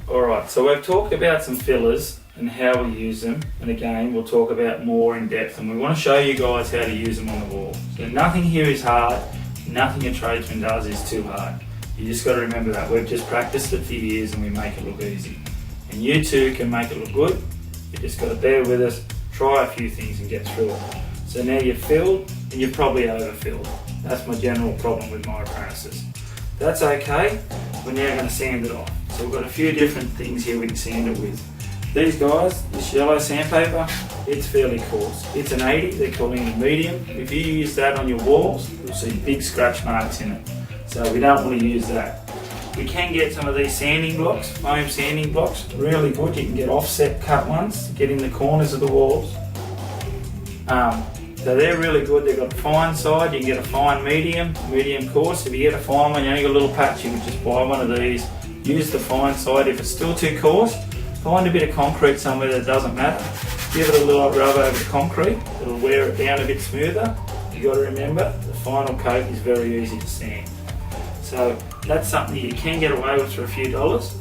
Alright, so we've talked about some fillers and how we use them, and again we'll talk about more in depth, and we want to show you guys how to use them on the wall. So nothing here is hard, nothing a tradesman does is too hard. You just got to remember that. We've just practiced it for years and we make it look easy. And you too can make it look good. You just got to bear with us, try a few things and get through it. So now you've filled and you've probably overfilled. That's my general problem with my apprentices. That's okay, we're now going to sand it off. So we've got a few different things here we can sand it with. These guys, this yellow sandpaper, it's fairly coarse. It's an 80, they're calling it medium. If you use that on your walls, you'll see big scratch marks in it. So we don't want to use that. We can get some of these sanding blocks, foam sanding blocks, really good. You can get offset cut ones to get in the corners of the walls. So they're really good. They've got a fine side, you can get a fine medium coarse. If you get a fine one, you only got a little patch, you can just buy one of these. Use the fine side. If it's still too coarse, find a bit of concrete somewhere that doesn't matter. Give it a little rub over the concrete, it'll wear it down a bit smoother. You've got to remember, the final coat is very easy to sand. So that's something you can get away with for a few dollars.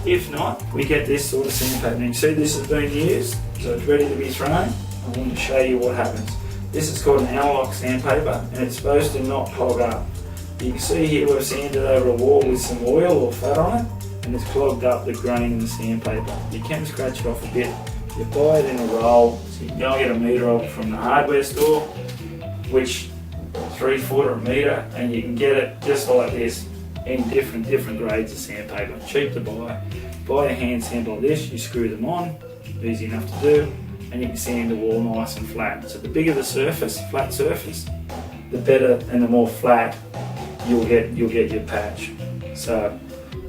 If not, we get this sort of sandpaper. And you see this has been used, so it's ready to be thrown. I want to show you what happens. This is called an Alloy sandpaper and it's supposed to not clog up. You can see here we've sanded over a wall with some oil or fat on it and it's clogged up the grain in the sandpaper. You can scratch it off a bit. You buy it in a roll, so you can go and get a metre of it from the hardware store, which 3 foot or a metre, and you can get it just like this in different grades of sandpaper. Cheap to buy. Buy a hand sand like this, you screw them on, easy enough to do, and you can sand the wall nice and flat. So the bigger the surface, flat surface, the better and the more flat you'll get your patch. So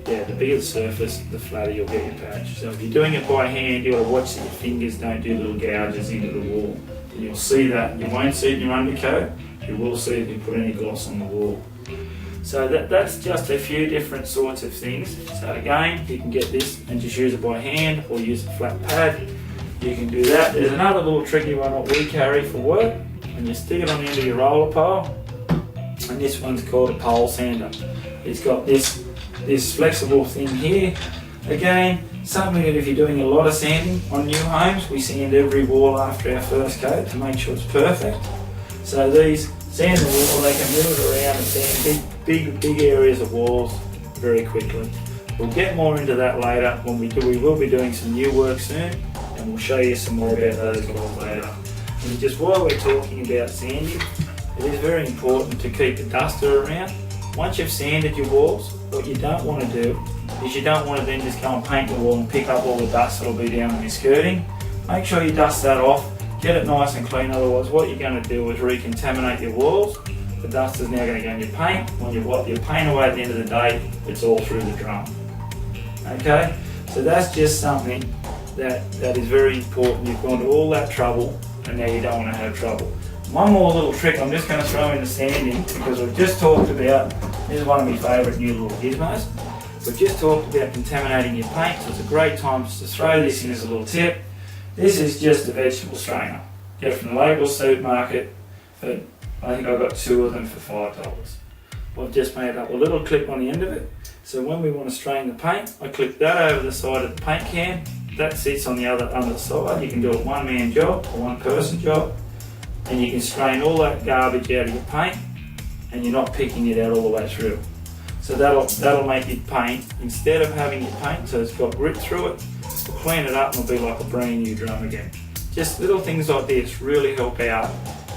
yeah, the bigger the surface, the flatter you'll get your patch. So if you're doing it by hand, you've got to watch that your fingers don't do little gouges into the wall. And you'll see that. You won't see it in your undercoat, you will see if you put any gloss on the wall. So that's just a few different sorts of things. So again, you can get this and just use it by hand or use a flat pad. You can do that. There's another little tricky one what we carry for work, and you stick it on the end of your roller pole, and this one's called a pole sander. It's got this flexible thing here. Again, something that if you're doing a lot of sanding on new homes, we sand every wall after our first coat to make sure it's perfect. So these sand the wall, they can move it around and sand big areas of walls very quickly. We'll get more into that later when we will be doing some new work soon, and we'll show you some more about those guys later. And just while we're talking about sanding, it is very important to keep the duster around. Once you've sanded your walls, what you don't want to do is you don't want to then just go and paint the wall and pick up all the dust that'll be down on your skirting. Make sure you dust that off, get it nice and clean, otherwise what you're going to do is recontaminate your walls. The dust is now going to go in your paint. When you wipe your paint away at the end of the day, it's all through the drum. Okay, so that's just something that is very important. You've gone to all that trouble and now you don't want to have trouble. One more little trick I'm just going to throw in the sanding, because we've just talked about, this is one of my favourite new little gizmos. We've just talked about contaminating your paint, so it's a great time just to throw this in as a little tip. This is just a vegetable strainer. Get it from the local supermarket, but I think I got 2 of them for $5. I've just made up a little clip on the end of it, so when we want to strain the paint, I clip that over the side of the paint can. That sits on the other side. You can do a one-man job, a one-person job, and you can strain all that garbage out of your paint, and you're not picking it out all the way through. So that'll make your paint, instead of having your paint so it's got grit through it, we'll clean it up and it'll be like a brand new drum again. Just little things like this really help out,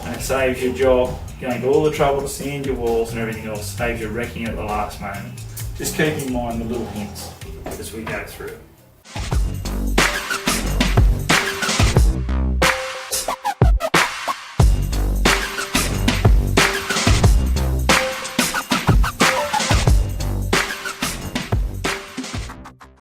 and it saves your job going to all the trouble to sand your walls and everything else, saves you wrecking at the last moment. Just keep in mind the little hints as we go through.